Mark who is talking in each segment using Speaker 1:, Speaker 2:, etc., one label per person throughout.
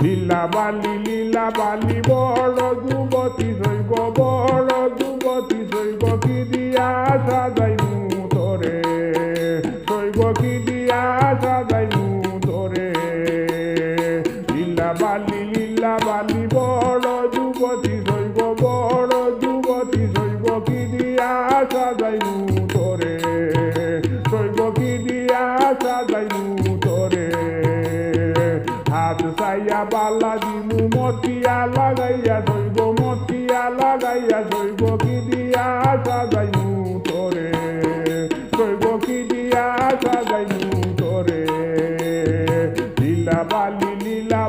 Speaker 1: লীলা বালি বড় যুবতী শৈব বড় যুবতী শৈব কি দিয়া সাজাইমু তোরে শৈব কি দিয়া সাজাইমু তোরে লীলা বালি বড় যুবতী শৈব বড় যুবতী শৈব কি দিয়া সাজাইমু তোরে শৈব কি দিয়া সাজাইমু তোরে হাত সাইয়া বালা দিমু মতিয়া লাগাইয়া শৈব মতিয়া লাগাইয়া শৈব কি দিয়া সাজাইমু তোরে শৈব কি দিয়া সাজাইমু তোরে লীলা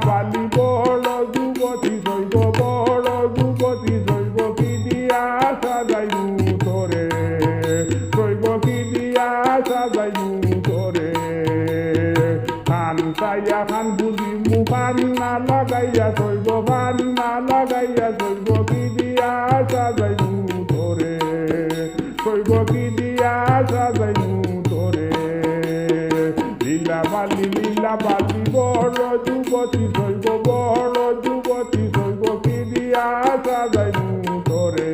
Speaker 1: বালি বড় যুবতী শৈব বড় যুবতী শৈব কি দিয়া সাজাইমু তোরে শৈব কি দিয়া সাজাইমু তোরে খান সাইয়া খান বুঝিমু খান না লাগাইয়া শৈব খান না লাগাইয়া শৈব কি দিয়া সাজাইমু তোরে শৈব কি দিয়া সাজাইমু তোরে লীলা বালি বড় যুবতী শৈব বড় যুবতী শৈব কি দিয়া সাজাইমু তোরে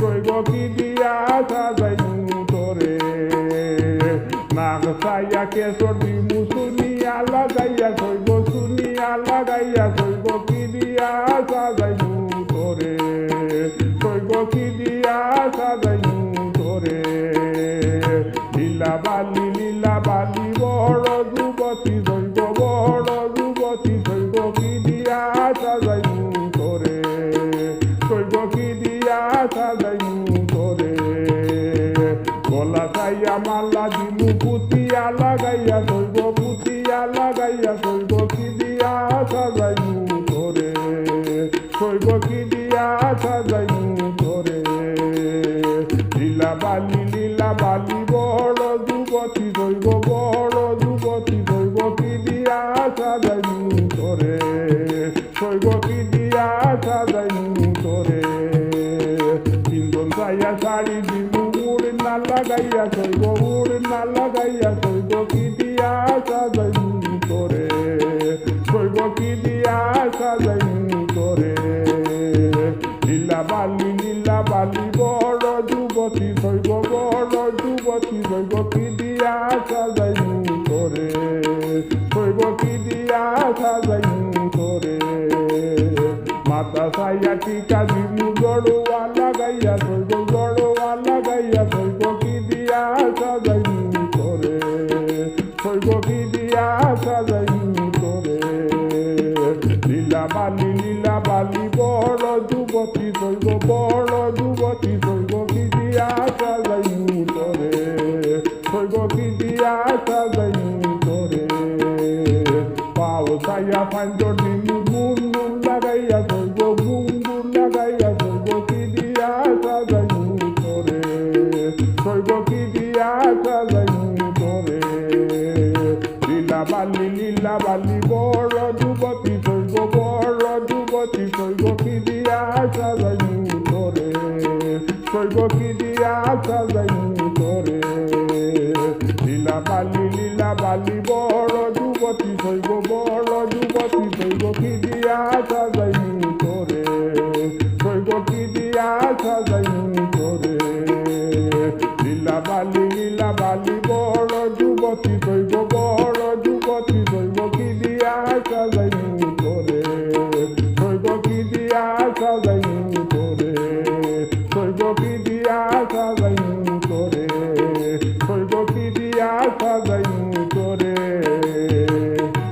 Speaker 1: শৈব কি দিয়া সাজাইমু তোরে নাক সাইয়া কেশর দিমু শুনিয়া লাগাইয়া শৈব শুনিয়া লাগাইয়া শৈব কি দিয়া সাজাইমু তোরে শৈব কি দিয়া সাজাইমু তোরে লীলা বালি বড় যুবতী শৈব বড় যুবতী শৈব কি দিয়া সাজাইমু তোরে শৈব কি দিয়া সাজাইমু তোরে গলা সাইয়া মালা দিমু পুতিয়া লাগাইয়া শৈব পুতিয়া লাগাইয়া শৈব কি দিয়া সাজাইমু তোরে শৈব কি দিয়া সাজাইমু তোরে লীলা বালি বড় যুবতী শৈব বড় যুবতী শৈব কি দিয়া সাজাইমু তোরে শৈব কি দিয়া সাজাইমু তোরে তিনজন সাইয়া শাড়ি দিমু উড় না লাগাইয়া শৈব উড় না লাগাইয়া শৈব কি দিয়া সাজাইমু তোরে শৈব কি দিয়া সাজাইমু তোরে লীলা বালি বড় যুবতী শৈব বড় যুবতী শৈব কি দিয়া সাজাইমু তোরে শৈব কি দিয়া সাজাইমু তোরে মাতা সাইয়া টিকা দিমু গড়োয়া লাগাইয়া শৈব গড়োয়া লাগাইয়া শৈব কি দিয়া সাজাইমু তোরে শৈব কি দিয়া সাজাইমু তোরে লীলা বালি বড় যুবতী শৈব বড় যুবতী শৈব কি দিয়া সাজাইমু তোরে শৈব কি দিয়া সাজাইমু তোরে পাও সাইয়া পাঞ্জর দিমু গুনগুন লাগাইয়া শৈব গুনগুন লাগাইয়া শৈব কি দিয়া সাজাইমু তোরে শৈব কি দিয়া সাজাইমু তোরে লীলা বালি বড় যুবতী শৈব বড় যুবতী শৈব কি দিয়া সাজাইমু তোরে শৈব কি দিয়া সাজাইমু তোরে লীলা বালি বড় যুবতী শৈব বড় যুবতী শৈব কি দিয়া সাজাইমু তোরে শৈব কি দিয়া সাজাইমু তোরে লীলা বালি বড় যুবতী শৈব বড় যুবতী শৈব কি দিয়া সাজাইমু